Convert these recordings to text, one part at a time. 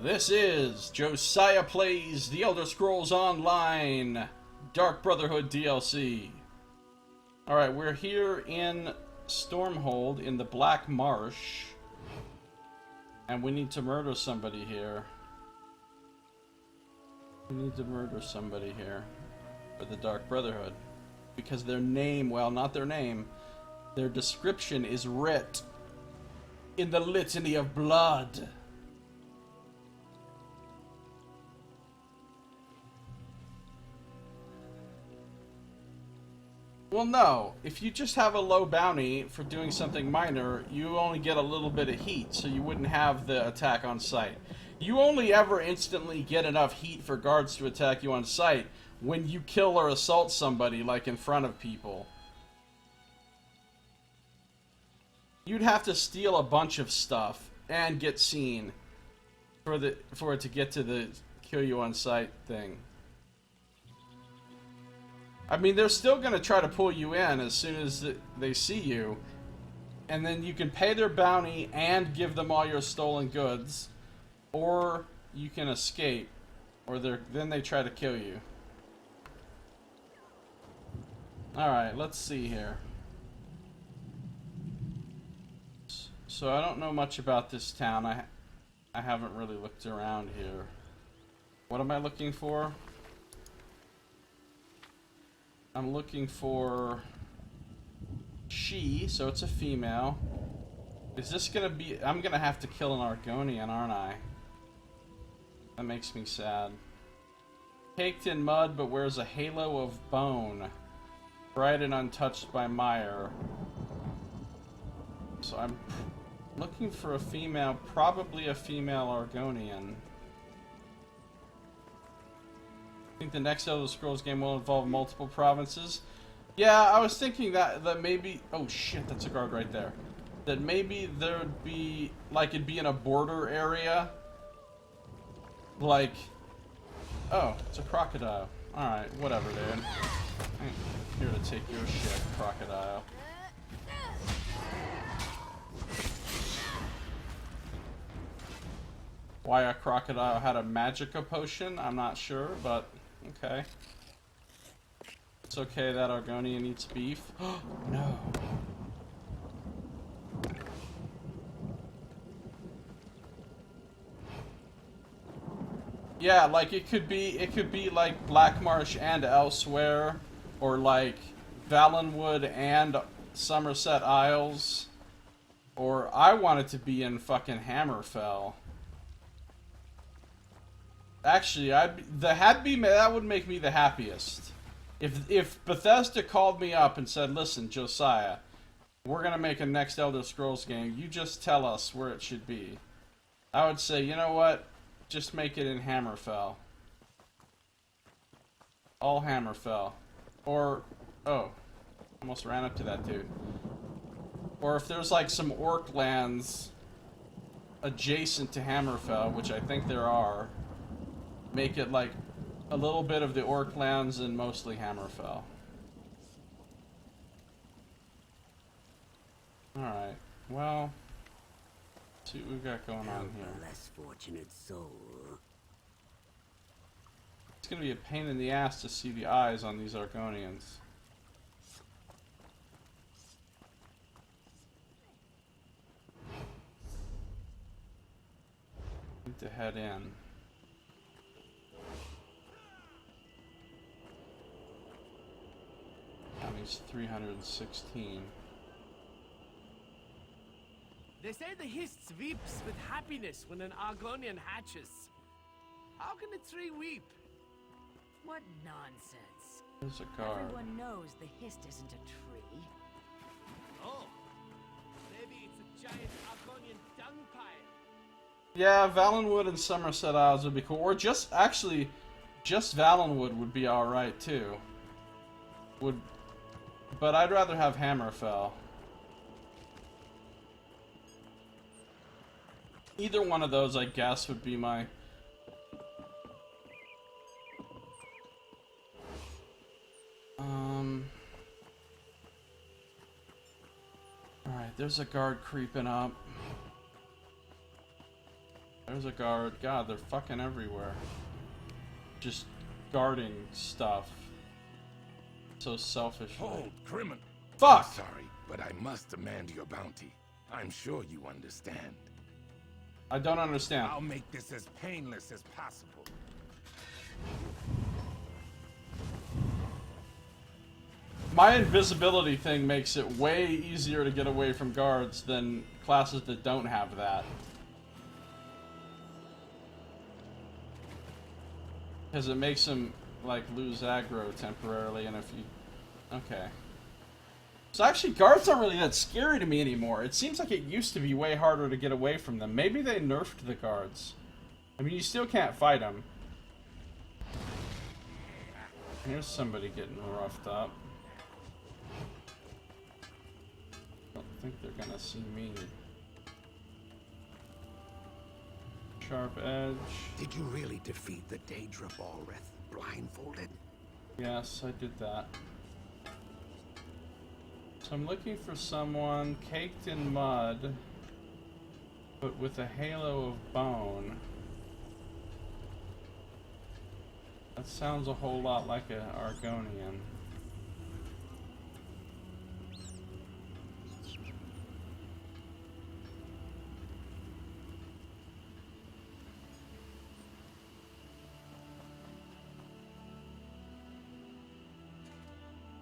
This is Josiah Plays The Elder Scrolls Online Dark Brotherhood DLC. Alright, we're here in Stormhold in the Black Marsh. And we need to murder somebody here. We need to murder somebody here for the Dark Brotherhood. Because their name, well, not their name, their description is writ in the litany of blood. Well, no. If you just have a low bounty for doing something minor, you only get a little bit of heat, so you wouldn't have the attack on sight. You only ever instantly get enough heat for guards to attack you on sight when you kill or assault somebody, like in front of people. You'd have to steal a bunch of stuff and get seen for it to get to the kill you on sight thing. I mean, they're still going to try to pull you in as soon as they see you. And then you can pay their bounty and give them all your stolen goods. Or you can escape. Or then they try to kill you. Alright, let's see here. So I don't know much about this town. I haven't really looked around here. What am I looking for? I'm looking for she, so it's a female. Is this gonna be... I'm gonna have to kill an Argonian, aren't I? That makes me sad. Caked in mud, but wears a halo of bone. Bright and untouched by mire. So I'm looking for a female, probably a female Argonian. I think the next Elder Scrolls game will involve multiple provinces. Yeah, I was thinking that maybe... Oh shit, that's a guard right there. That maybe there would be... Like, it'd be in a border area. Like... Oh, it's a crocodile. Alright, whatever, dude. I'm here to take your shit, crocodile. Why a crocodile had a magica potion, I'm not sure, but... Okay. It's okay that Argonian eats beef. No. Yeah, like it could be like Black Marsh and elsewhere, or like Valenwood and Somerset Isles, or I want it to be in fucking Hammerfell. Actually, that would make me the happiest. If Bethesda called me up and said, "Listen, Josiah, we're gonna make a next Elder Scrolls game. You just tell us where it should be," I would say, you know what? Just make it in Hammerfell. All Hammerfell. Or, oh, almost ran up to that dude. Or if there's like some orc lands adjacent to Hammerfell, which I think there are. Make it like a little bit of the orc lands and mostly Hammerfell. Alright, well, let's see what we've got going on here. Less fortunate soul. It's gonna be a pain in the ass to see the eyes on these Argonians. Need to head in. He's 316. They say the Hist weeps with happiness when an Argonian hatches. How can a tree weep? What nonsense. There's a guard. Everyone knows the Hist isn't a tree. Oh, maybe it's a giant Argonian dung pile. Yeah, Valenwood and Somerset Isles would be cool. Or just Valenwood would be alright too. But I'd rather have Hammerfell. Either one of those, I guess, would be my... Alright, there's a guard creeping up. There's a guard. God, they're fucking everywhere. Just guarding stuff. So selfishly. Hold, criminal. Fuck! I'm sorry, but I must demand your bounty. I'm sure you understand. I don't understand. I'll make this as painless as possible. My invisibility thing makes it way easier to get away from guards than classes that don't have that. Because it makes them, like, lose aggro temporarily, and if you... Okay. So actually, guards aren't really that scary to me anymore. It seems like it used to be way harder to get away from them. Maybe they nerfed the guards. I mean, you still can't fight them. Here's somebody getting roughed up. Don't think they're gonna see me. Sharp edge. Did you really defeat the Daedra Balrith blindfolded? Yes, I did that. So I'm looking for someone caked in mud, but with a halo of bone. That sounds a whole lot like an Argonian.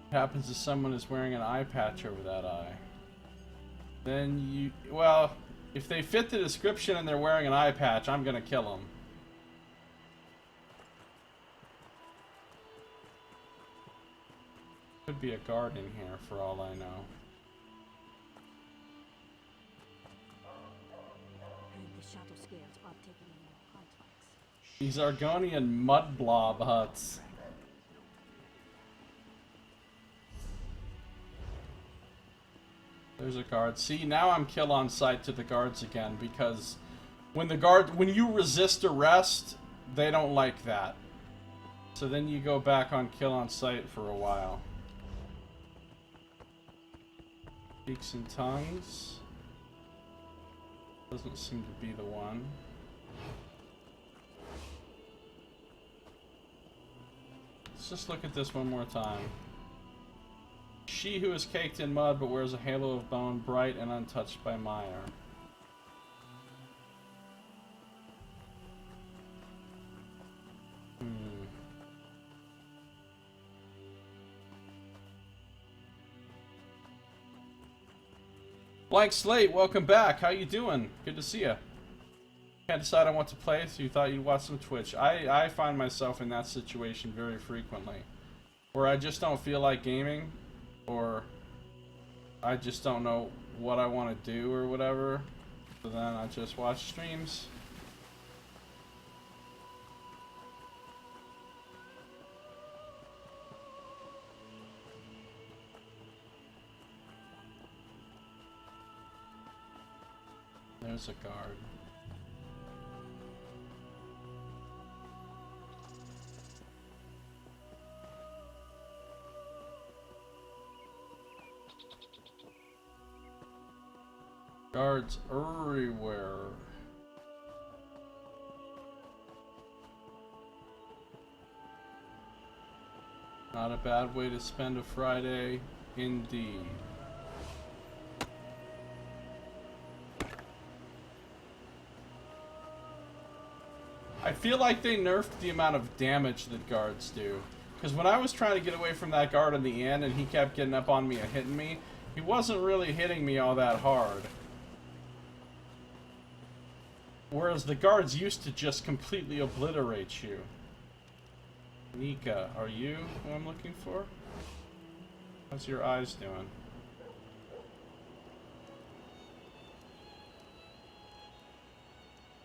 What happens if someone is wearing an eye patch over that eye? Then you... Well, if they fit the description and they're wearing an eye patch, I'm gonna kill them. Could be a guard in here for all I know. The shadow scales are taking in more contracts. These Argonian mud blob huts. There's a guard. See, now I'm kill on sight to the guards again, because when you resist arrest, they don't like that. So then you go back on kill on sight for a while. Speaks in tongues. Doesn't seem to be the one. Let's just look at this one more time. She who is caked in mud but wears a halo of bone, bright and untouched by mire. Blank Slate, welcome back. How you doing? Good to see you. Can't decide on what to play, so you thought you'd watch some Twitch. I find myself in that situation very frequently, where I just don't feel like gaming, or I just don't know what I want to do or whatever, so then I just watch streams. There's a guard. Guards everywhere. Not a bad way to spend a Friday, indeed. I feel like they nerfed the amount of damage that guards do. Because when I was trying to get away from that guard in the end and he kept getting up on me and hitting me, he wasn't really hitting me all that hard. Whereas the guards used to just completely obliterate you. Nika, are you who I'm looking for? How's your eyes doing?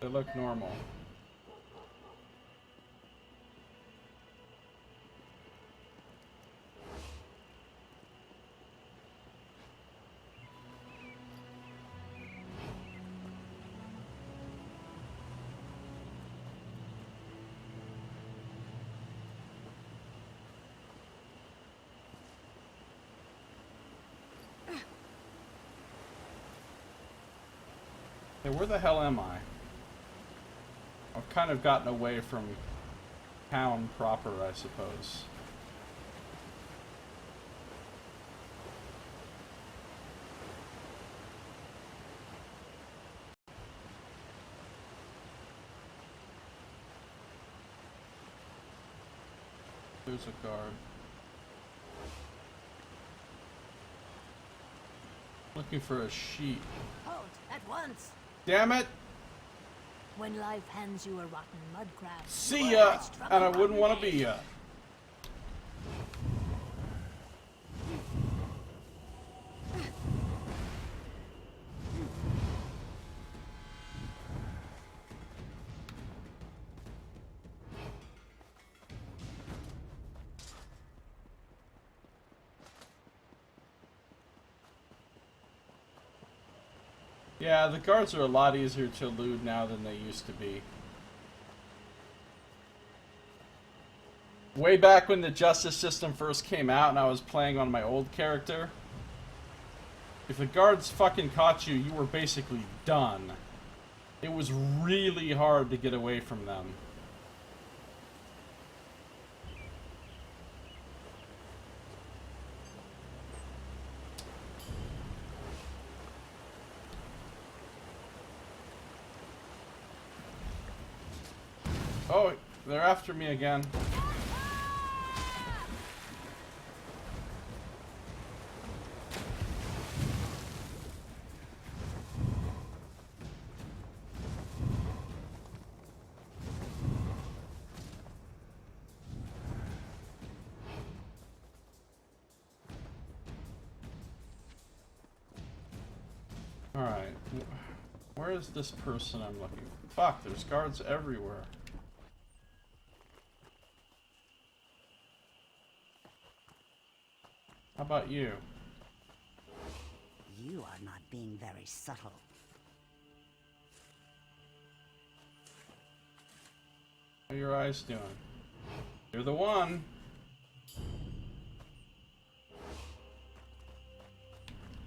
They look normal. Hey, where the hell am I? I've kind of gotten away from town proper, I suppose. There's a guard. Looking for a sheep. Halt at once. Damn it! When life hands you a rotten mud crab. See ya! And I wouldn't want to be ya. Yeah, the guards are a lot easier to elude now than they used to be. Way back when the justice system first came out and I was playing on my old character, if the guards fucking caught you, you were basically done. It was really hard to get away from them. Oh, they're after me again. Alright. Where is this person I'm looking for? Fuck, there's guards everywhere. How about you? You are not being very subtle. How are your eyes doing? You're the one.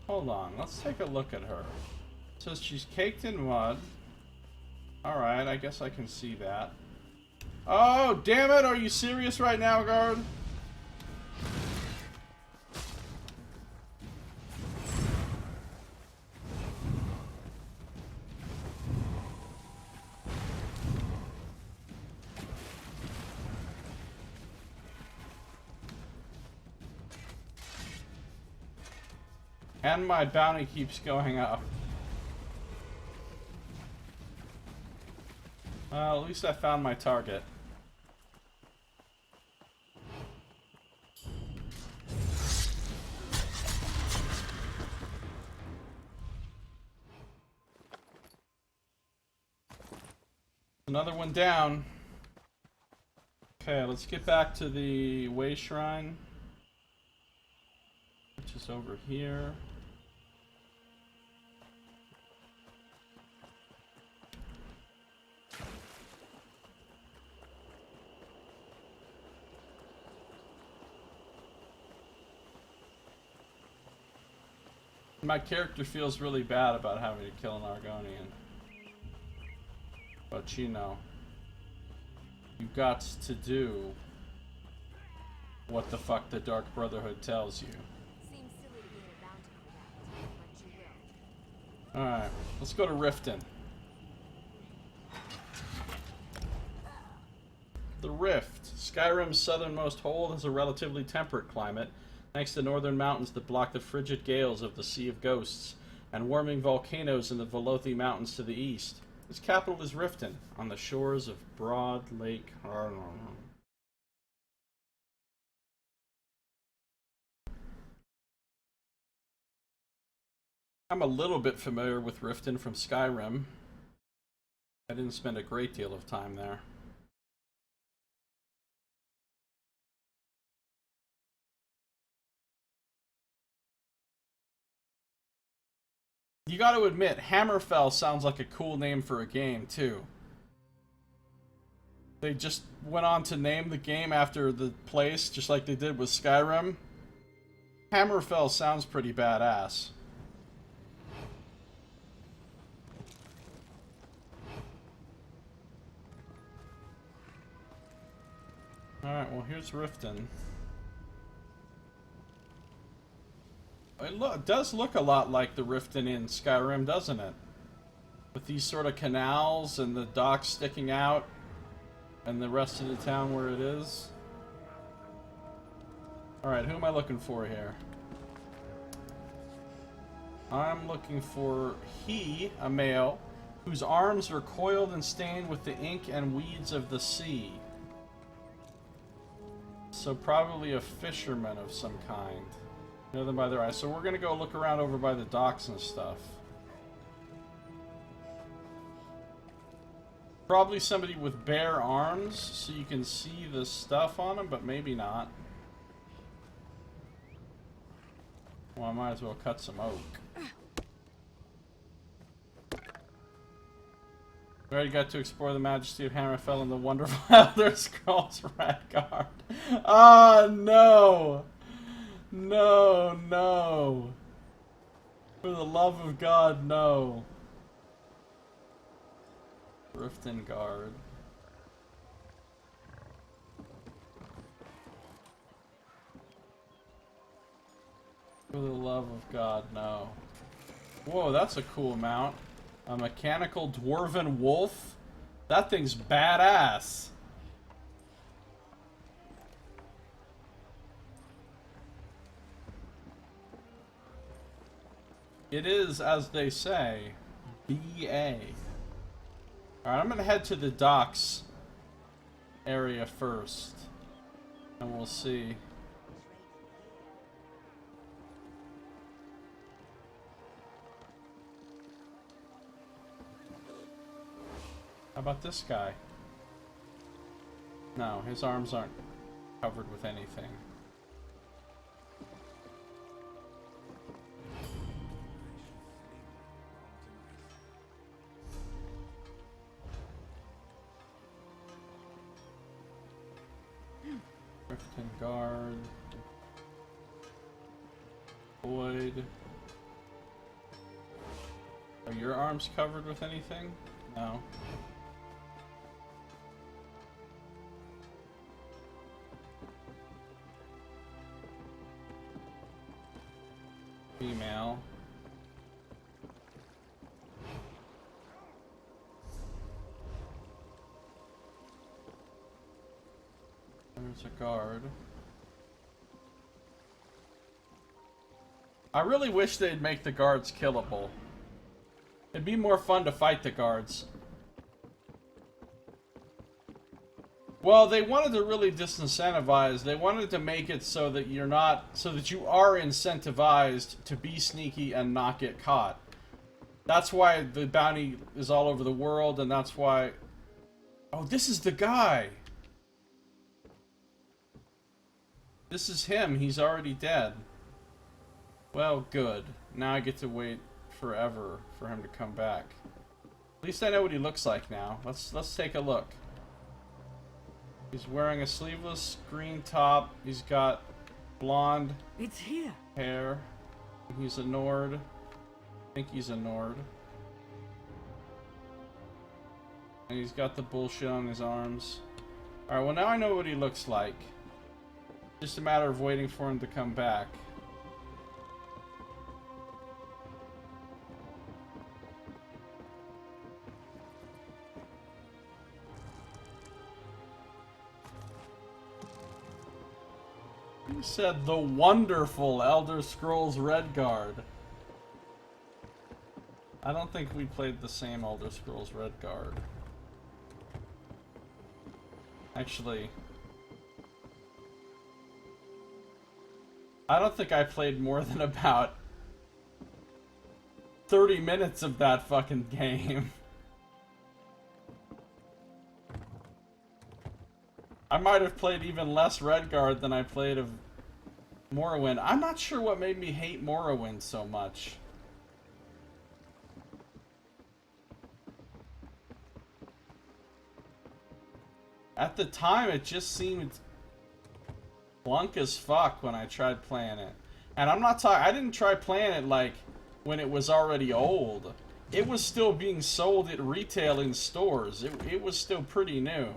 Hold on, let's take a look at her. It says she's caked in mud. Alright, I guess I can see that. Oh, damn it! Are you serious right now, guard? And my bounty keeps going up. Well, at least I found my target. Another one down. Okay, let's get back to the Way Shrine, which is over here. My character feels really bad about having to kill an Argonian. But you know, you got to do what the fuck the Dark Brotherhood tells you. Seems silly to gain a bounty for that, but you will. Alright, let's go to Riften. The Rift. Skyrim's southernmost hold has a relatively temperate climate, thanks to northern mountains that block the frigid gales of the Sea of Ghosts, and warming volcanoes in the Velothi Mountains to the east. Its capital is Riften, on the shores of Broad Lake. I'm a little bit familiar with Riften from Skyrim. I didn't spend a great deal of time there. You got to admit, Hammerfell sounds like a cool name for a game, too. They just went on to name the game after the place, just like they did with Skyrim. Hammerfell sounds pretty badass. Alright, well here's Riften. It does look a lot like the Riften in Skyrim, doesn't it? With these sort of canals and the docks sticking out and the rest of the town where it is. Alright, who am I looking for here? I'm looking for he, a male, whose arms are coiled and stained with the ink and weeds of the sea. So probably a fisherman of some kind. Know them by their eyes. So we're gonna go look around over by the docks and stuff. Probably somebody with bare arms, so you can see the stuff on them, but maybe not. Well, I might as well cut some oak. We already got to explore the majesty of Hammerfell and the wonderful Elder Scrolls Redguard. Ah, no! No, no. For the love of God, no. Riften Guard. For the love of God, no. Whoa, that's a cool mount. A mechanical dwarven wolf? That thing's badass. It is, as they say, BA. Alright, I'm gonna head to the docks area first. And we'll see. How about this guy? No, his arms aren't covered with anything. Riften Guard. Boyd. Are your arms covered with anything? No. Female. There's a guard. I really wish they'd make the guards killable. It'd be more fun to fight the guards. Well, they wanted to really disincentivize. They wanted to make it so that you're not, so that you are incentivized to be sneaky and not get caught. That's why the bounty is all over the world, and that's why... Oh, this is the guy! This is him. He's already dead. Well, good. Now I get to wait forever for him to come back. At least I know what he looks like now. Let's take a look. He's wearing a sleeveless green top. He's got blonde hair. He's a Nord. I think he's a Nord. And he's got the bullshit on his arms. Alright, well now I know what he looks like. Just a matter of waiting for him to come back. He said the wonderful Elder Scrolls Redguard. I don't think we played the same Elder Scrolls Redguard. Actually, I don't think I played more than about 30 minutes of that fucking game. I might have played even less Redguard than I played of Morrowind. I'm not sure what made me hate Morrowind so much. At the time, it just seemed plunk as fuck when I tried playing it. And I'm not talking... I didn't try playing it, like, when it was already old. It was still being sold at retail in stores. It was still pretty new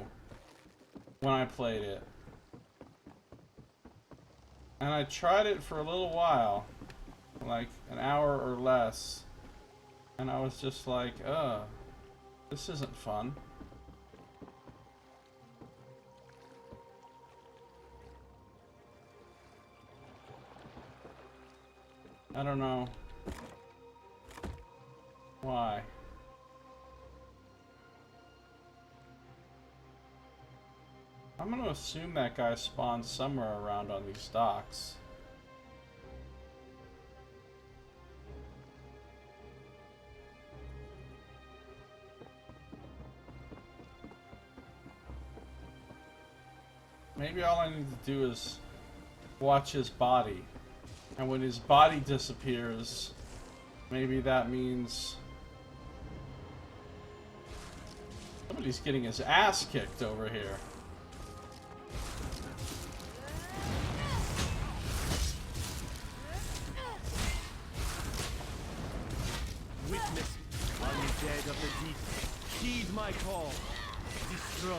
when I played it. And I tried it for a little while, like an hour or less, and I was just like, this isn't fun. I don't know why. I'm gonna assume that guy spawned somewhere around on these docks. Maybe all I need to do is watch his body. And when his body disappears, maybe that means somebody's getting his ass kicked over here. Witness, undead of the deep. Heed my call. Destroy.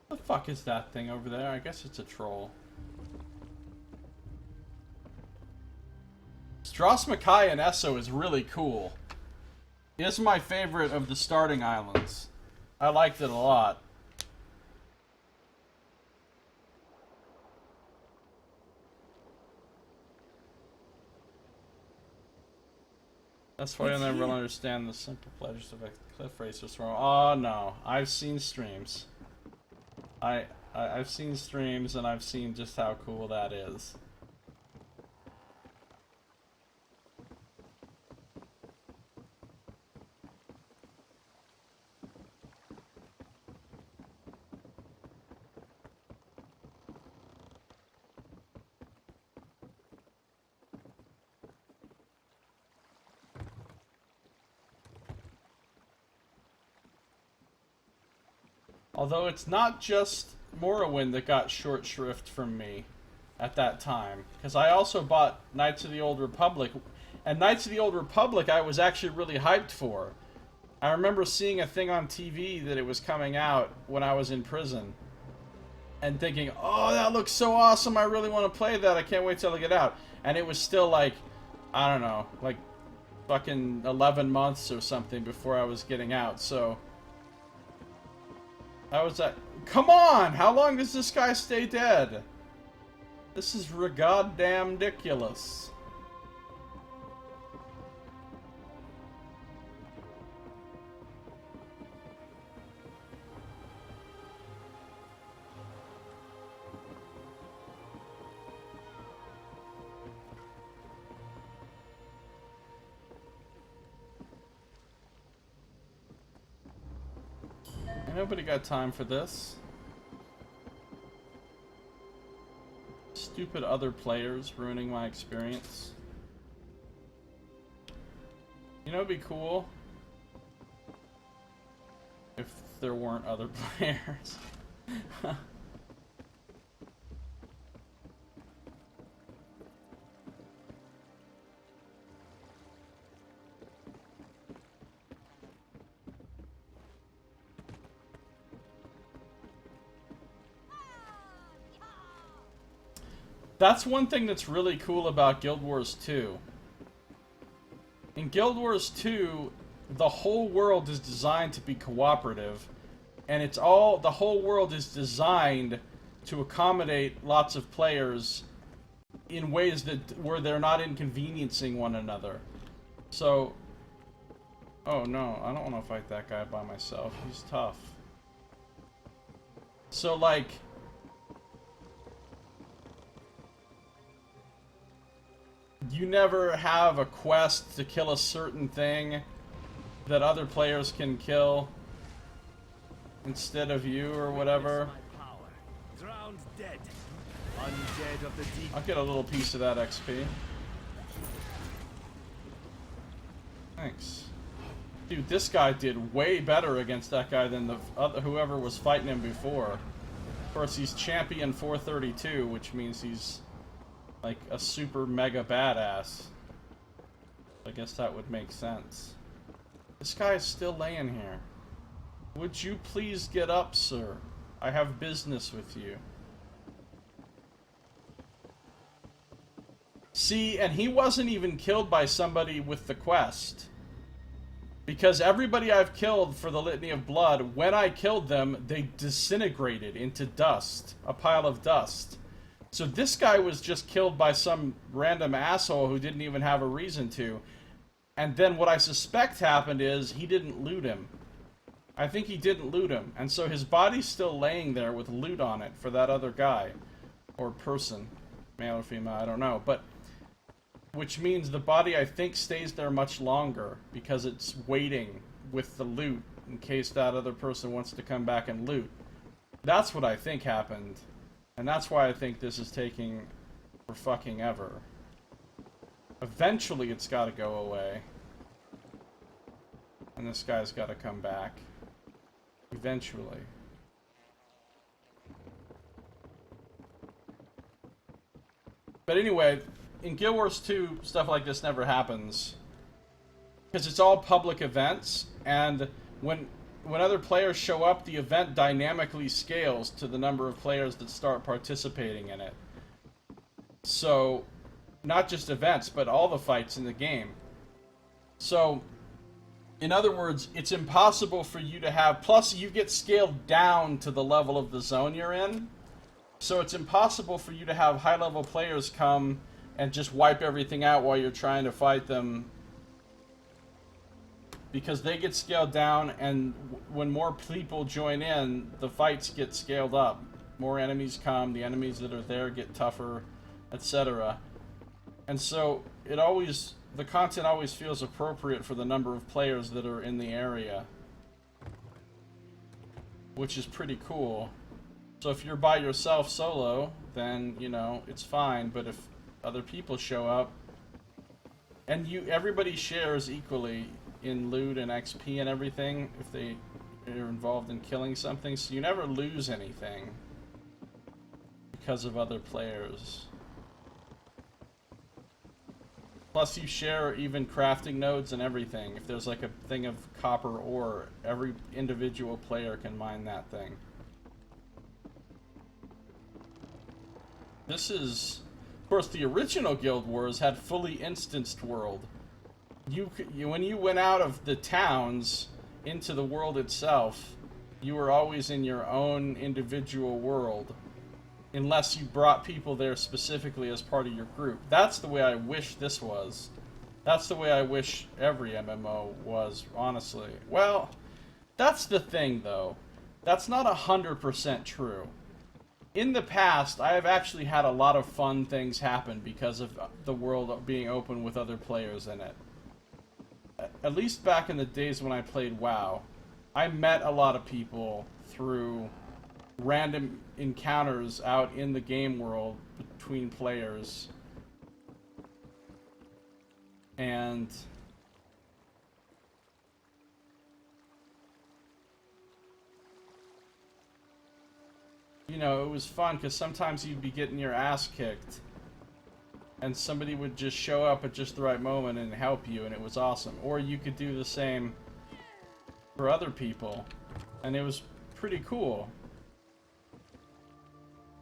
What the fuck is that thing over there? I guess it's a troll. Stras Mackay and Esso is really cool. It's my favorite of the starting islands. I liked it a lot. That's why I never really understand the simple pleasures of cliff racers from. Oh no, I've seen streams. I've seen streams and I've seen just how cool that is. Although it's not just Morrowind that got short shrift from me at that time, because I also bought Knights of the Old Republic, and Knights of the Old Republic I was actually really hyped for. I remember seeing a thing on TV that it was coming out when I was in prison, and thinking, oh, that looks so awesome, I really want to play that, I can't wait till I get out. And it was still like, I don't know, like fucking 11 months or something before I was getting out, so I was like, come on! How long does this guy stay dead? This is goddamn ridiculous. Nobody got time for this. Stupid other players ruining my experience. You know, it'd be cool if there weren't other players. That's one thing that's really cool about Guild Wars 2. In Guild Wars 2, the whole world is designed to be cooperative, and the whole world is designed to accommodate lots of players in ways where they're not inconveniencing one another. So, oh no, I don't want to fight that guy by myself. He's tough. So like, you never have a quest to kill a certain thing that other players can kill instead of you or whatever. drowned dead. Undead of the deep. I'll get a little piece of that XP. Thanks. Dude, this guy did way better against that guy than the other, whoever was fighting him before. Of course, he's champion 432, which means he's like a super mega badass. I guess that would make sense. This guy is still laying here. Would you please get up, sir? I have business with you. See, and he wasn't even killed by somebody with the quest. Because everybody I've killed for the Litany of Blood, when I killed them, they disintegrated into dust. A pile of dust. So this guy was just killed by some random asshole who didn't even have a reason to. And then what I suspect happened is he didn't loot him. I think he didn't loot him. And so his body's still laying there with loot on it for that other guy. Or person. Male or female, I don't know. But which means the body, I think, stays there much longer because it's waiting with the loot in case that other person wants to come back and loot. That's what I think happened. And that's why I think this is taking for fucking ever. Eventually it's got to go away. And this guy's got to come back. Eventually. But anyway, in Guild Wars 2, stuff like this never happens. Because it's all public events, and when other players show up, the event dynamically scales to the number of players that start participating in it. So, not just events, but all the fights in the game. So, in other words, it's impossible for you to have... Plus, you get scaled down to the level of the zone you're in. So it's impossible for you to have high-level players come and just wipe everything out while you're trying to fight them. Because they get scaled down, and when more people join in, the fights get scaled up. More enemies come, the enemies that are there get tougher, etc. And so it always... the content always feels appropriate for the number of players that are in the area. Which is pretty cool. So if you're by yourself solo, then, you know, it's fine. But if other people show up, and everybody shares equally in loot and XP and everything, if they are involved in killing something, so you never lose anything because of other players. Plus you share even crafting nodes and everything. If there's like a thing of copper ore, every individual player can mine that thing. This is, of course, the original Guild Wars had fully instanced world. When you went out of the towns into the world itself, you were always in your own individual world, unless you brought people there specifically as part of your group. That's the way I wish this was. That's the way I wish every MMO was, honestly. Well, that's the thing, though. That's not 100% true. In the past, I have actually had a lot of fun things happen because of the world being open with other players in it. At least back in the days when I played WoW, I met a lot of people through random encounters out in the game world between players. And you know, it was fun because sometimes you'd be getting your ass kicked and somebody would just show up at just the right moment and help you, and it was awesome. Or you could do the same for other people, and it was pretty cool.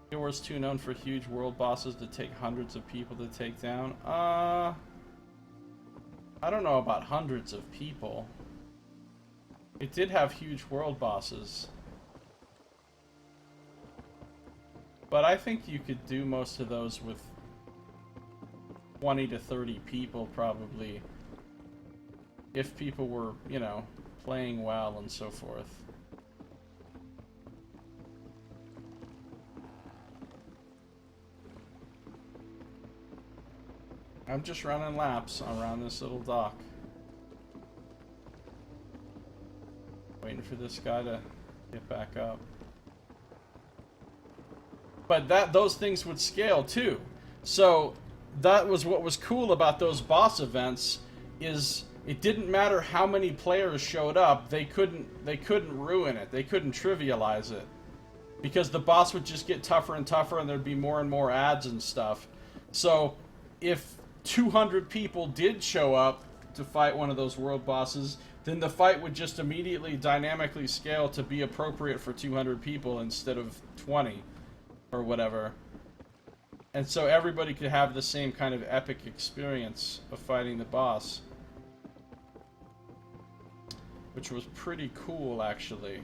Guild Wars 2 known for huge world bosses that take hundreds of people to take down. I don't know about hundreds of people. It did have huge world bosses. But I think you could do most of those with 20 to 30 people, probably. If people were, you know, playing well and so forth. I'm just running laps around this little dock. Waiting for this guy to get back up. but those things would scale too. So that was what was cool about those boss events, is it didn't matter how many players showed up, they couldn't ruin it, they couldn't trivialize it, because the boss would just get tougher and tougher, and there'd be more and more ads and stuff. So if 200 people did show up to fight one of those world bosses, then the fight would just immediately dynamically scale to be appropriate for 200 people instead of 20 or whatever. And so everybody could have the same kind of epic experience of fighting the boss, which was pretty cool, actually.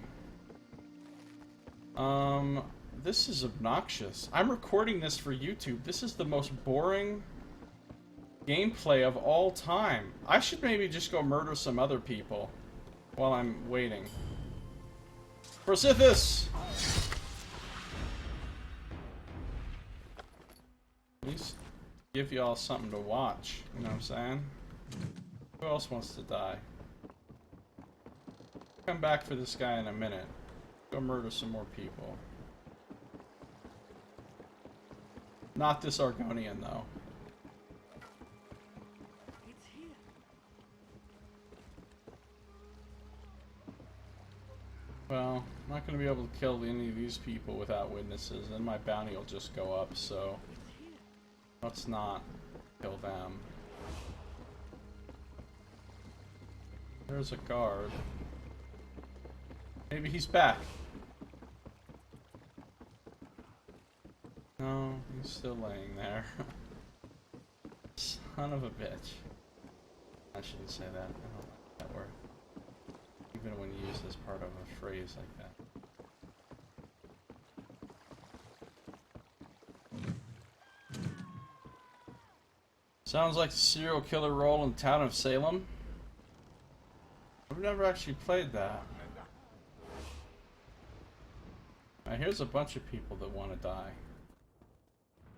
This is obnoxious. I'm recording this for YouTube. This is the most boring gameplay of all time. I should maybe just go murder some other people while I'm waiting. Persithus! At least give y'all something to watch, you know what I'm saying? Who else wants to die? Come back for this guy in a minute. Go murder some more people. Not this Argonian, though. It's here. Well, I'm not going to be able to kill any of these people without witnesses, and my bounty will just go up, so let's not kill them. There's a guard. Maybe he's back. No, he's still laying there. Son of a bitch. I shouldn't say that. I don't like that word. Even when used as part of a phrase like that. Sounds like the serial killer role in Town of Salem. I've never actually played that. Now here's a bunch of people that want to die.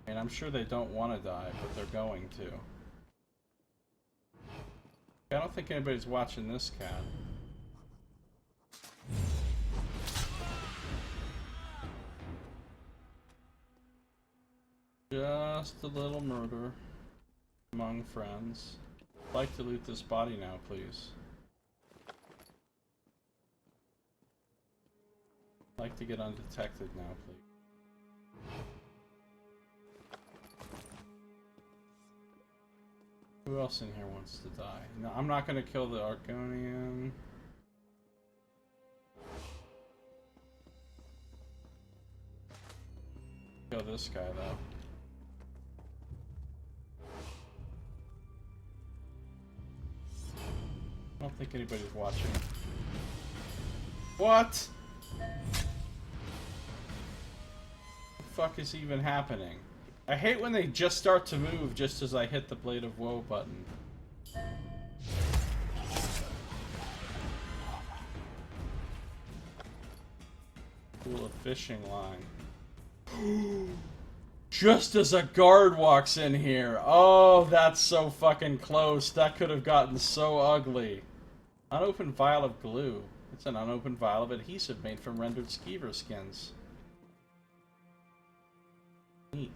And I'm sure they don't want to die, but they're going to. I don't think anybody's watching this cat. Just a little murder among friends. I'd like to loot this body now, please. I'd like to get undetected now, please. Who else in here wants to die? No, I'm not gonna kill the Argonian. Kill this guy, though. I don't think anybody's watching. What? The fuck is even happening? I hate when they just start to move just as I hit the Blade of Woe button. Cool, a fishing line. Just as a guard walks in here. Oh, that's so fucking close. That could have gotten so ugly. Unopened vial of glue. It's an unopened vial of adhesive made from rendered skeever skins. Neat.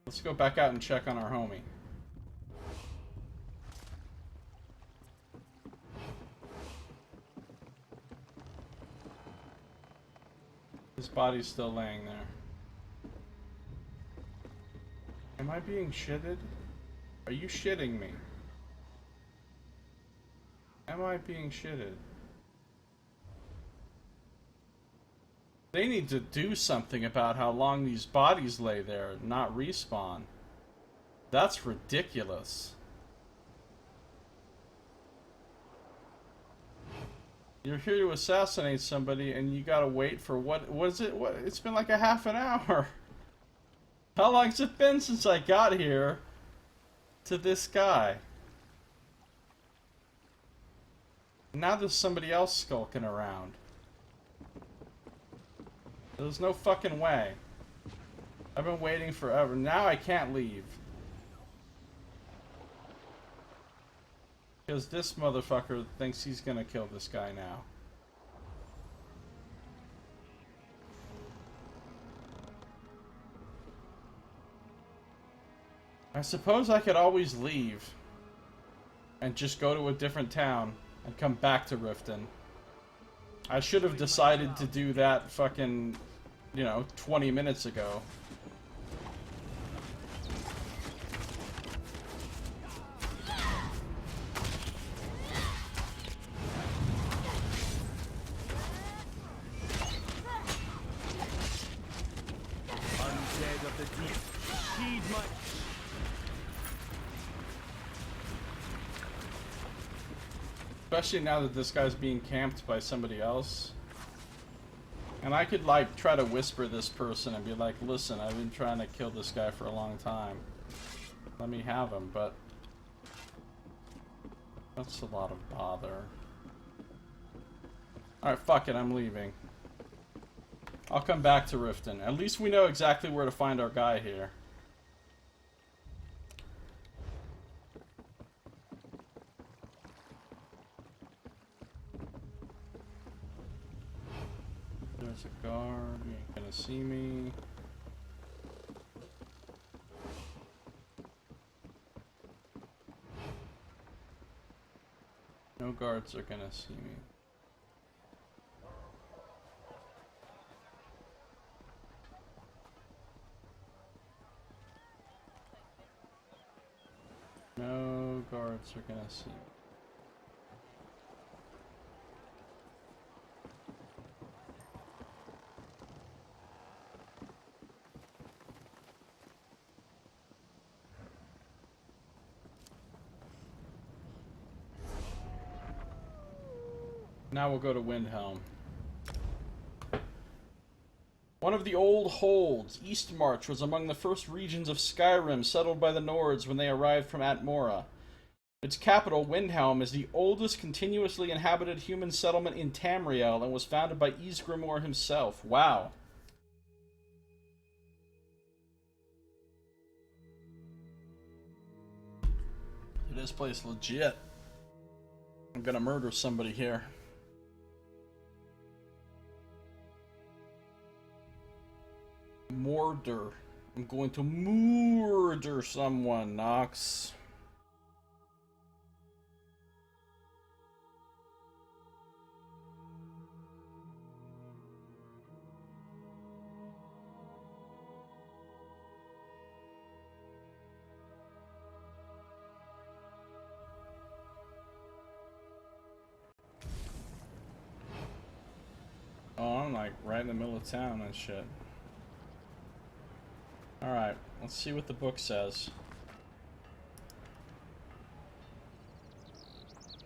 Let's go back out and check on our homie. His body's still laying there. Am I being shitted? Are you shitting me? Am I being shitted? They need to do something about how long these bodies lay there and not respawn. That's ridiculous. You're here to assassinate somebody and you gotta wait for what is it? What? It's been like a half an hour. How long's it been since I got here to this guy? Now there's somebody else skulking around. There's no fucking way. I've been waiting forever. Now I can't leave. Because this motherfucker thinks he's gonna kill this guy now. I suppose I could always leave and just go to a different town and come back to Riften. I should have decided to do that fucking, you know, 20 minutes ago. Undead of the deep, heed my... Especially now that this guy's being camped by somebody else. And I could, like, try to whisper this person and be like, listen, I've been trying to kill this guy for a long time. Let me have him, but... that's a lot of bother. Alright, fuck it, I'm leaving. I'll come back to Riften. At least we know exactly where to find our guy here. There's a guard. You ain't gonna see me. No guards are gonna see me. No guards are gonna see me. Now we'll go to Windhelm. One of the old holds, Eastmarch, was among the first regions of Skyrim settled by the Nords when they arrived from Atmora. Its capital, Windhelm, is the oldest continuously inhabited human settlement in Tamriel and was founded by Ysgramor himself. Wow. This place legit. I'm gonna murder somebody here. Murder. I'm going to murder someone, Nox. Oh, I'm like right in the middle of town and shit. Alright, let's see what the book says.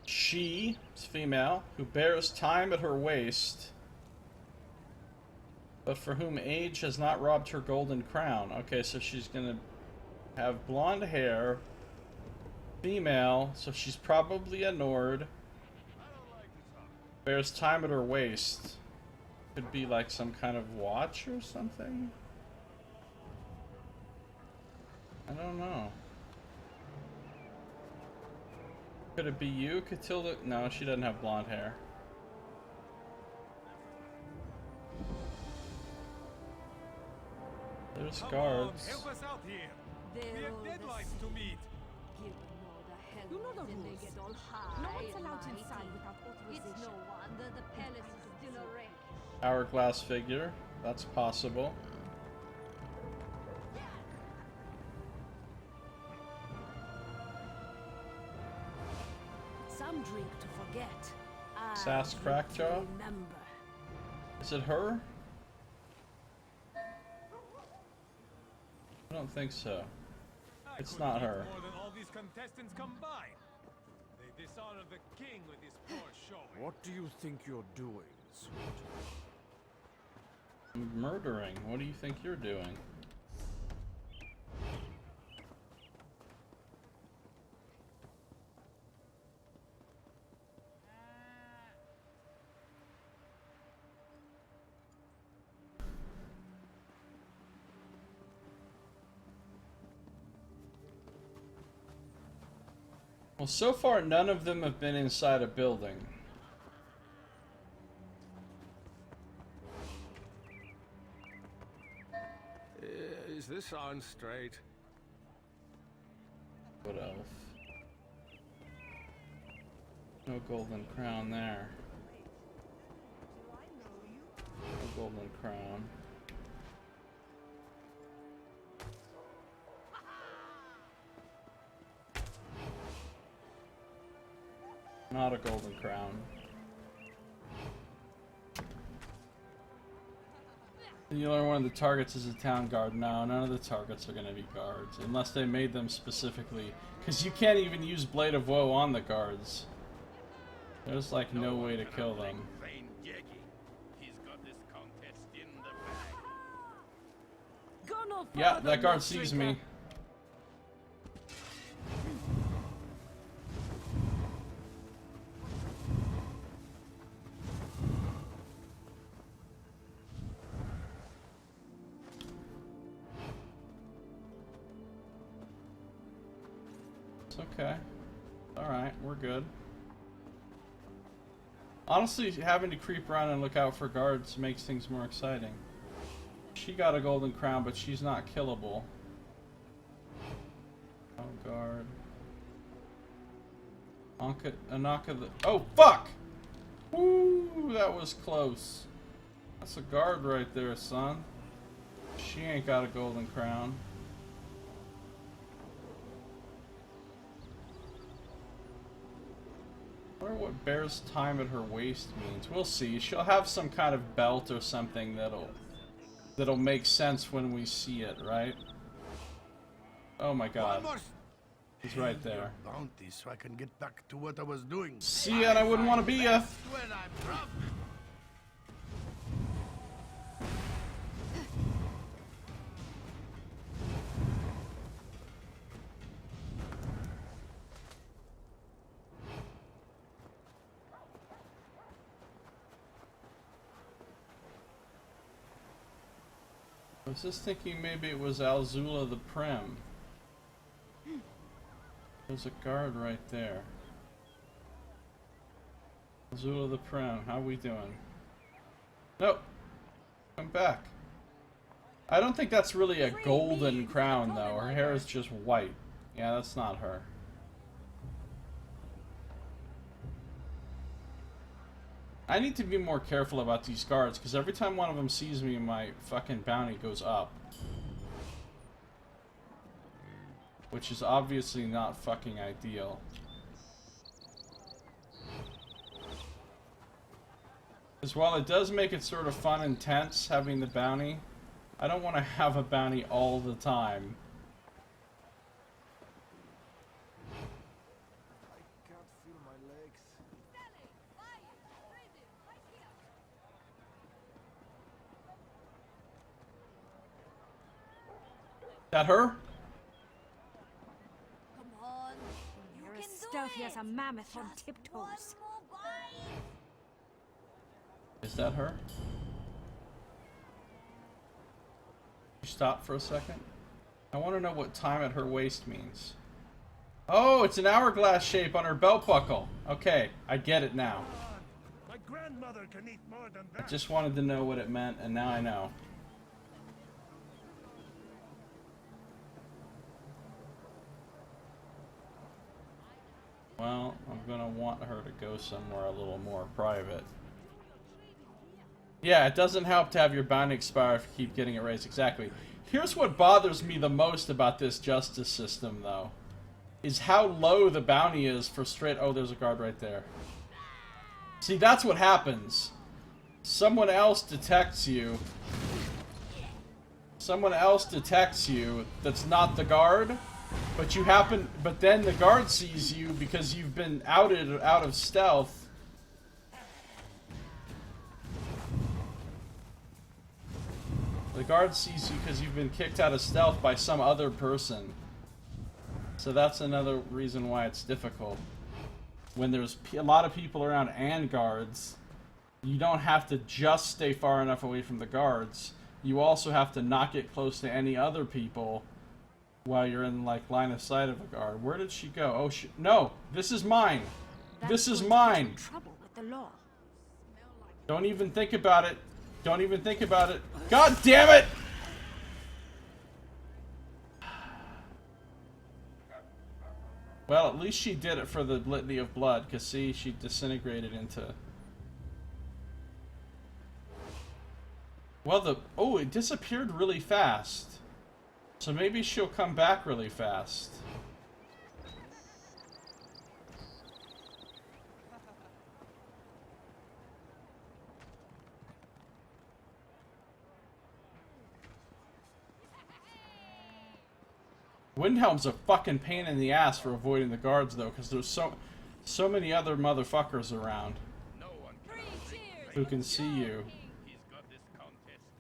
She, is female, who bears time at her waist, but for whom age has not robbed her golden crown. Okay, so she's gonna have blonde hair, female, so she's probably a Nord. Bears time at her waist. Could be like some kind of watch or something? I don't know. Could it be you, Catilda? No, she doesn't have blonde hair. There's guards. Help us out here. We have deadlines to meet. You know the rules. No one's allowed inside without authorization. It's no wonder the palace is still a wreck. Hourglass figure. That's possible. Some drink to forget. Sass Crackjaw? Remember. Is it her? I don't think so. It's not her. More than all these contestants combined. They dishonor the king with this poor showing. What do you think you're doing, sweet? I'm murdering. What do you think you're doing? Well, so far none of them have been inside a building. Is this on straight? Wood Elf. No golden crown there. No golden crown. Not a golden crown. You learn one of the targets is a town guard. No, none of the targets are going to be guards. Unless they made them specifically. Because you can't even use Blade of Woe on the guards. There's like no way to kill them. Yeah, that guard sees me. It's okay. Alright, we're good. Honestly, having to creep around and look out for guards makes things more exciting. She got a golden crown, but she's not killable. Oh, guard. Anaka the... Oh, fuck! Woo! That was close. That's a guard right there, son. She ain't got a golden crown. I wonder what bears time at her waist means. We'll see. She'll have some kind of belt or something that'll make sense when we see it, right? Oh my god. He's right there. Bounty, so I can get back to what I was doing. See ya, and I wouldn't want to be ya. I was just thinking maybe it was Alzula the Prim. There's a guard right there. Alzula the Prim, how we doing? Nope. Come back. I don't think that's really a golden crown though. Her hair is just white. Yeah, that's not her. I need to be more careful about these guards, because every time one of them sees me, my fucking bounty goes up. Which is obviously not fucking ideal. Because while it does make it sort of fun and tense having the bounty, I don't want to have a bounty all the time. That her? Come on. You're as stealthy as a mammoth on tiptoes. Is that her? You stop for a second? I want to know what time at her waist means. Oh, it's an hourglass shape on her belt buckle. Okay, I get it now. My grandmother can eat more than I that. just wanted to know what it meant, and now I know. Well, I'm gonna want her to go somewhere a little more private. Yeah, it doesn't help to have your bounty expire if you keep getting it raised. Exactly. Here's what bothers me the most about this justice system, though. Is how low the bounty is for straight... Oh, there's a guard right there. See, that's what happens. Someone else detects you. Someone else detects you that's not the guard. But you happen, but then the guard sees you because you've been outed out of stealth. The guard sees you because you've been kicked out of stealth by some other person. So that's another reason why it's difficult. When there's a lot of people around and guards, you don't have to just stay far enough away from the guards. You also have to not get close to any other people while you're in, like, line of sight of a guard. Where did she go? Oh, no! This is mine! This is mine! Trouble with the law. Don't even think about it. Don't even think about it. God damn it! Well, at least she did it for the litany of blood, because see, she disintegrated into... Well, oh, it disappeared really fast. So maybe she'll come back really fast. Windhelm's a fucking pain in the ass for avoiding the guards, though, because there's so many other motherfuckers around who can see you.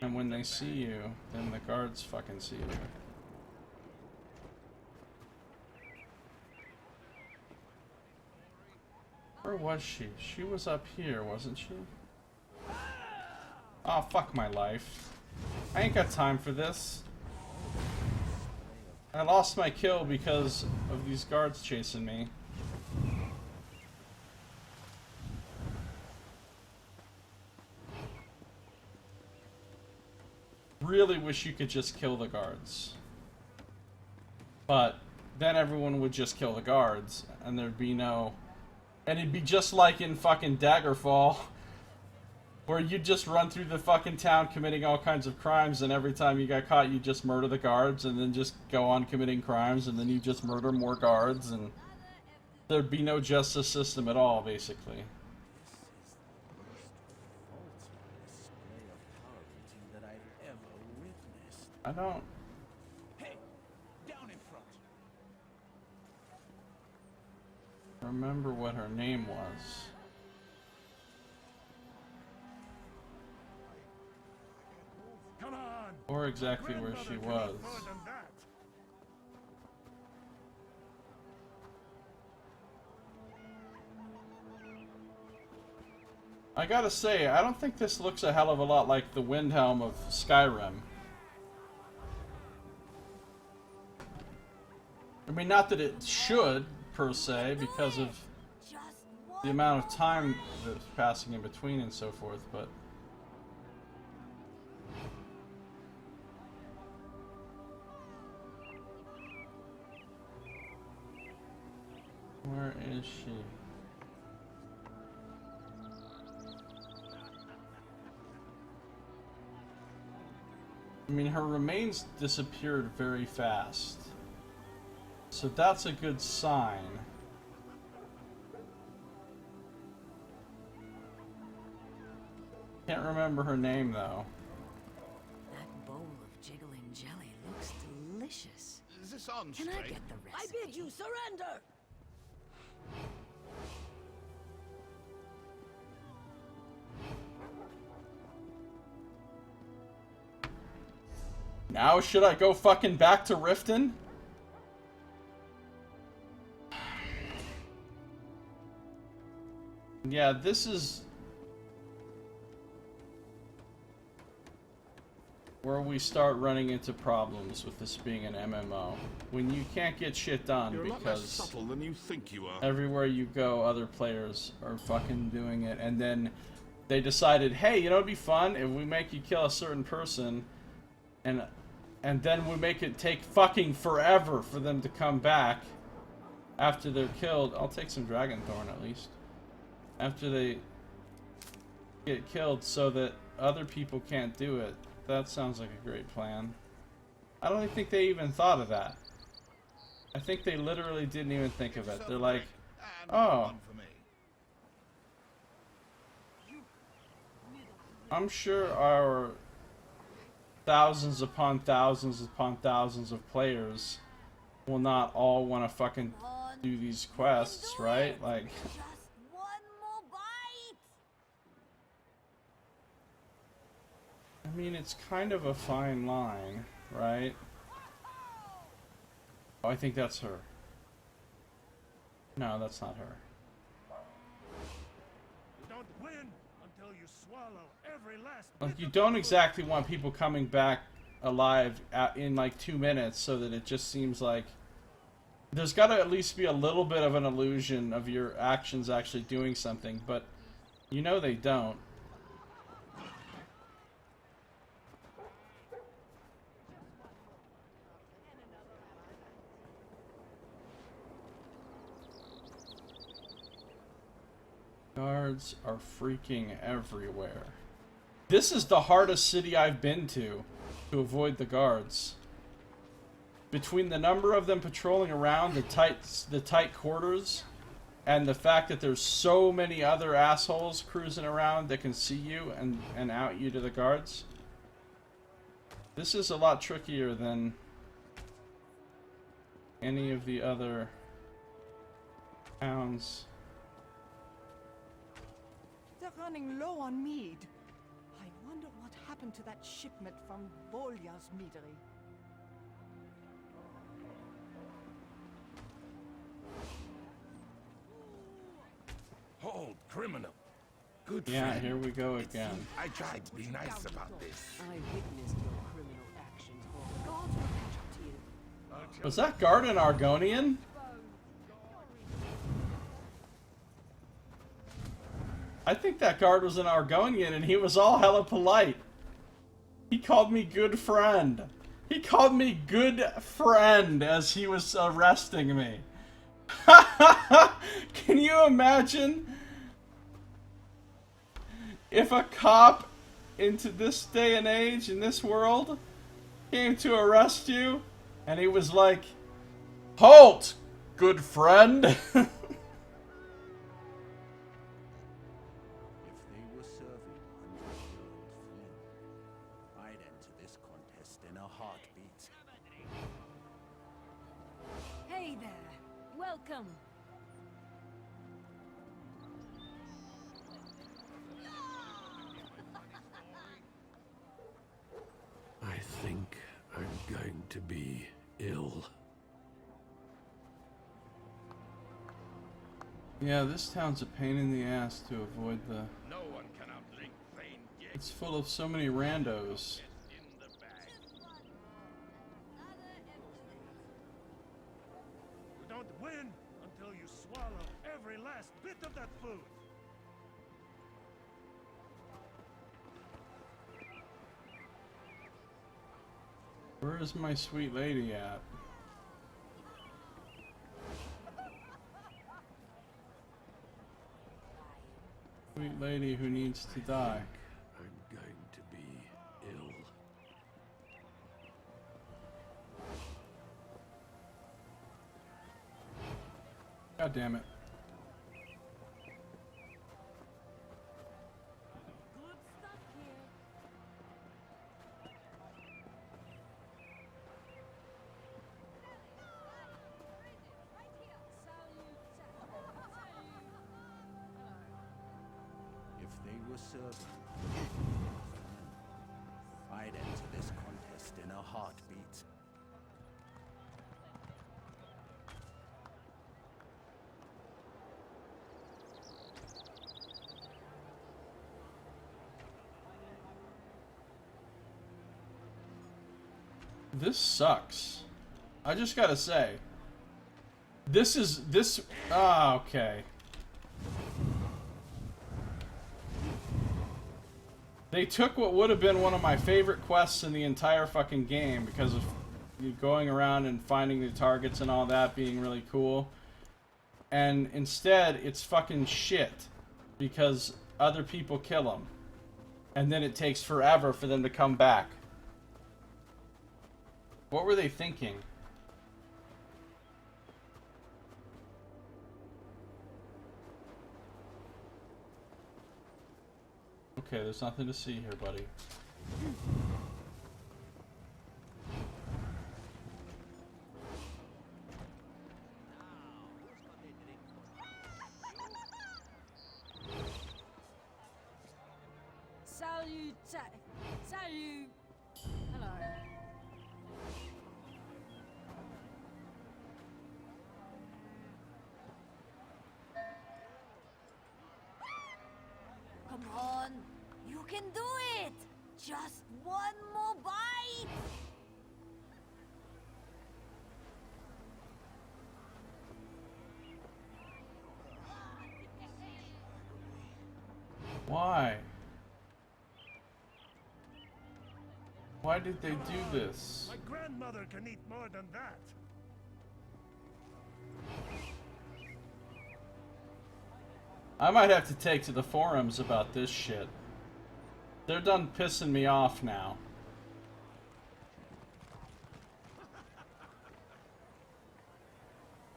And when they see you, then the guards fucking see you. Where was she? She was up here, wasn't she? Oh, fuck my life. I ain't got time for this. I lost my kill because of these guards chasing me. Really wish you could just kill the guards. But then everyone would just kill the guards, and there'd be no... And it'd be just like in fucking Daggerfall, where you'd just run through the fucking town committing all kinds of crimes, and every time you got caught, you just murder the guards, and then just go on committing crimes, and then you just murder more guards, and there'd be no justice system at all, basically. I don't... Hey, down in front. remember what her name was. Come on. Or exactly where she was. I gotta say, I don't think this looks a hell of a lot like the Windhelm of Skyrim. I mean, not that it should, per se, because of the amount of time that's passing in between and so forth, but... Where is she? I mean, her remains disappeared very fast. So that's a good sign. Can't remember her name, though. That bowl of jiggling jelly looks delicious. Is this on Can I straight? get the I recipe? bid you surrender! Now should I go fucking back to Riften? Yeah, this is where we start running into problems with this being an MMO. When you can't get shit done You're a lot less because subtle than you think you are. everywhere you go, other players are fucking doing it, and then they decided, hey, you know, it'd be fun if we make you kill a certain person, and then we make it take fucking forever for them to come back after they're killed. I'll take some Dragonthorn at least. After they get killed so that other people can't do it. That sounds like a great plan. I don't think they even thought of that. I think they literally didn't even think of it. They're like, oh, I'm sure our thousands upon thousands upon thousands of players will not all want to fucking do these quests, right? Like, Just one more bite. I mean, it's kind of a fine line, right? Oh, I think that's her. No, that's not her. You don't win until you swallow every last Like, you don't exactly want people coming back alive in like 2 minutes so that it just seems like there's got to at least be a little bit of an illusion of your actions actually doing something, but you know they don't. Guards are freaking everywhere. This is the hardest city I've been to avoid the guards. Between the number of them patrolling around, the tight quarters, and the fact that there's so many other assholes cruising around that can see you and out you to the guards. This is a lot trickier than any of the other towns. They're running low on mead. I wonder what happened to that shipment from Volya's meadery. Hold, criminal. Good Yeah, friend. here we go It again. seems I tried to be nice about this. I witnessed your criminal actions, Lord. Gods will catch up to you. Was that guard an Argonian? I think that guard was an Argonian and he was all hella polite. He called me good friend. He called me good friend as he was arresting me. Can you imagine if a cop into this day and age in this world came to arrest you and he was like, "Halt, good friend." If they were serving 100-year-old Flynn, I'd enter this contest in a heartbeat. Hey there. Welcome. I think I'm going to be ill. Yeah, this town's a pain in the ass to avoid the... No one can outdrink plain Jack It's full of so many randos. in the bag. You don't win until you swallow every last bit of that food. Where is my sweet lady at? Sweet lady who needs to die. I'm going to be ill. God damn it. Good stuff here. If they were serving, I'd enter this contest in a heartbeat. This sucks. I just gotta say. Okay. They took what would have been one of my favorite quests in the entire fucking game because of you going around and finding the targets and all that being really cool. And instead, it's fucking shit because other people kill them. And then it takes forever for them to come back. What were they thinking? Okay, there's nothing to see here, buddy. Salut. Salut. Hello. Come on, you can do it! Just one more bite! Why? Why did they do this? My grandmother can eat more than that. I might have to take to the forums about this shit. They're done pissing me off now.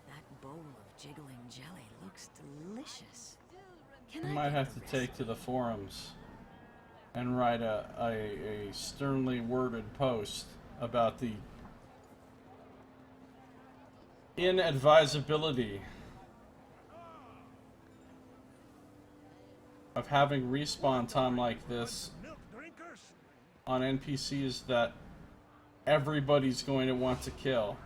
That bowl of jiggling jelly looks delicious. I might have to take to the forums and write a sternly worded post about the inadvisability of having respawn time like this on NPCs that everybody's going to want to kill.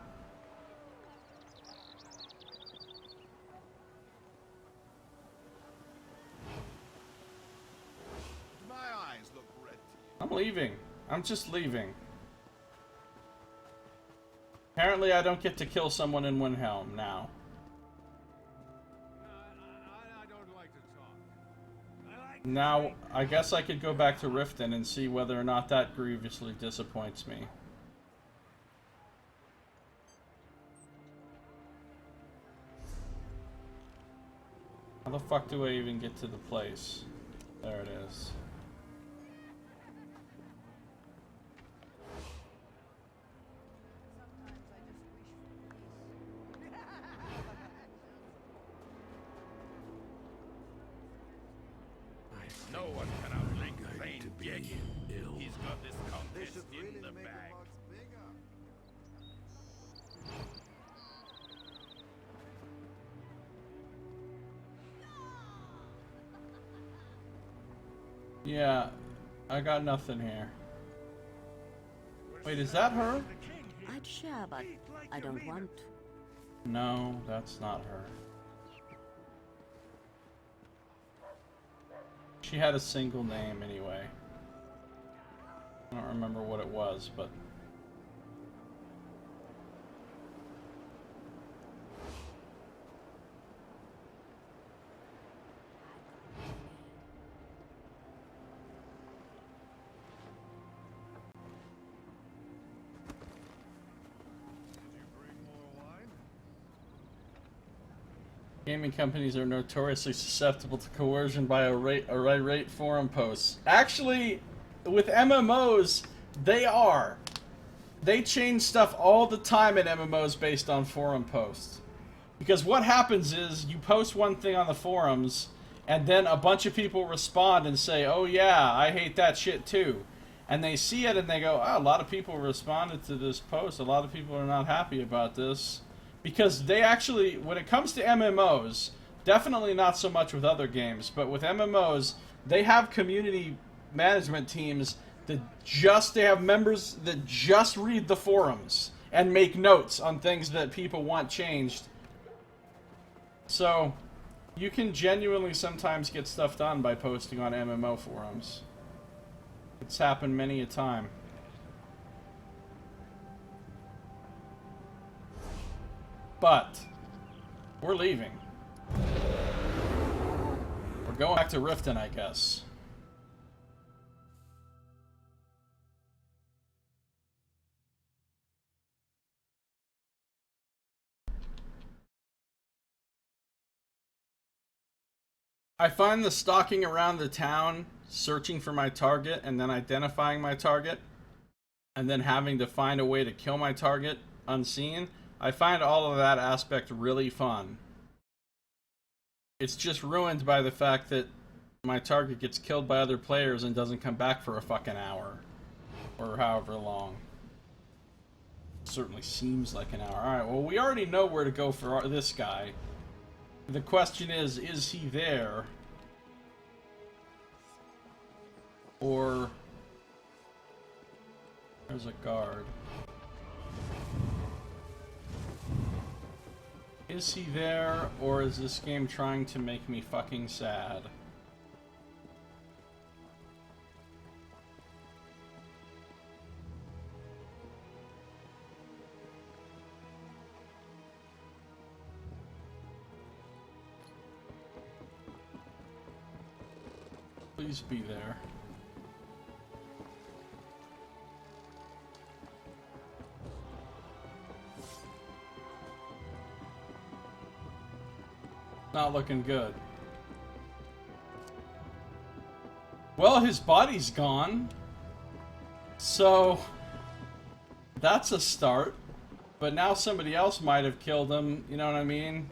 My eyes look red to you. I'm leaving. I'm just leaving. Apparently I don't get to kill someone in Windhelm now. I don't like to talk. Now, I guess I could go back to Riften and see whether or not that grievously disappoints me. How the fuck do I even get to the place? There it is. No one can outrank Thane Jegin. He's got this contest in the bag. Yeah, I got nothing here. Wait, is that her? I'd share, but I don't want to. No, that's not her. She had a single name anyway. I don't remember what it was, but... Gaming companies are notoriously susceptible to coercion by irate forum posts. Actually, with MMOs, they are. They change stuff all the time in MMOs based on forum posts. Because what happens is, you post one thing on the forums, and then a bunch of people respond and say, oh yeah, I hate that shit too. And they see it and they go, oh, a lot of people responded to this post, a lot of people are not happy about this. Because they actually, when it comes to MMOs, definitely not so much with other games, but with MMOs, they have community management teams that they have members that just read the forums and make notes on things that people want changed. So, you can genuinely sometimes get stuff done by posting on MMO forums. It's happened many a time. But, we're leaving. We're going back to Riften, I guess. I find the stalking around the town, searching for my target, and then identifying my target, and then having to find a way to kill my target unseen, I find all of that aspect really fun. It's just ruined by the fact that my target gets killed by other players and doesn't come back for a fucking hour. Or however long. Certainly seems like an hour. Alright, well we already know where to go for this guy. The question is he there? Or... there's a guard. Is he there, or is this game trying to make me fucking sad? Please be there. Not looking good. Well, his body's gone. So, that's a start. But now somebody else might have killed him, you know what I mean?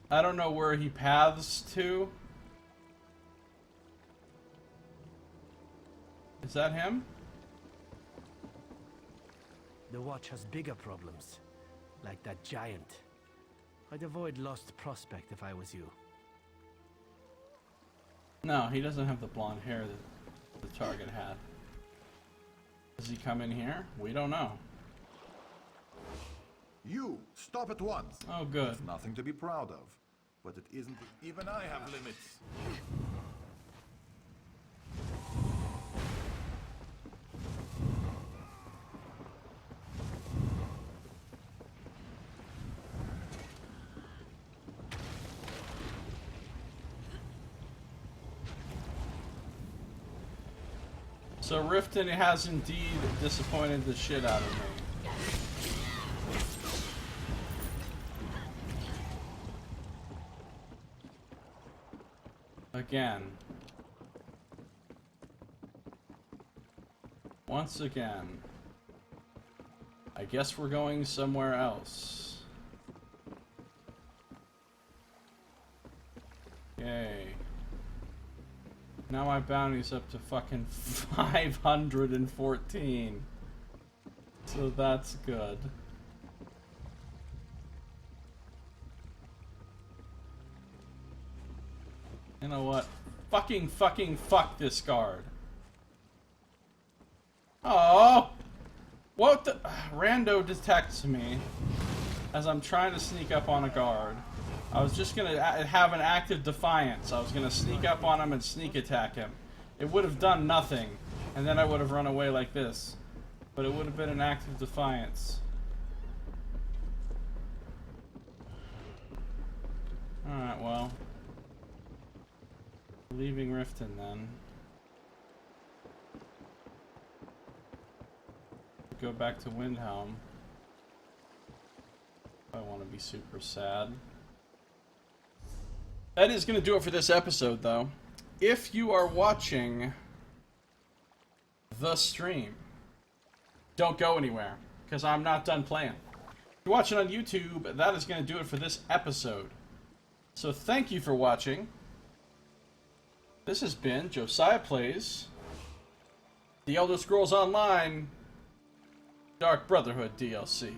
I don't know where he paths to. Is that him? The Watch has bigger problems, like that giant. I'd avoid Lost Prospect if I was you. No, he doesn't have the blonde hair that the target had. Does he come in here? We don't know. You, stop at once. Oh, good. There's nothing to be proud of. But it isn't... Even I have limits. So Riften has indeed disappointed the shit out of me. Again. Once again. I guess we're going somewhere else. Yay. Now my bounty's up to fucking 514. So that's good. You know what? Fucking fuck this guard. Oh! What the? Rando detects me as I'm trying to sneak up on a guard. I was just gonna have an active defiance. I was gonna sneak up on him and sneak attack him. It would have done nothing, and then I would have run away like this. But it would have been an active defiance. Alright, well. Leaving Riften then. Go back to Windhelm. I want to be super sad. That is going to do it for this episode, though. If you are watching the stream, don't go anywhere, because I'm not done playing. If you're watching on YouTube, that is going to do it for this episode. So thank you for watching. This has been Josiah Plays The Elder Scrolls Online Dark Brotherhood DLC.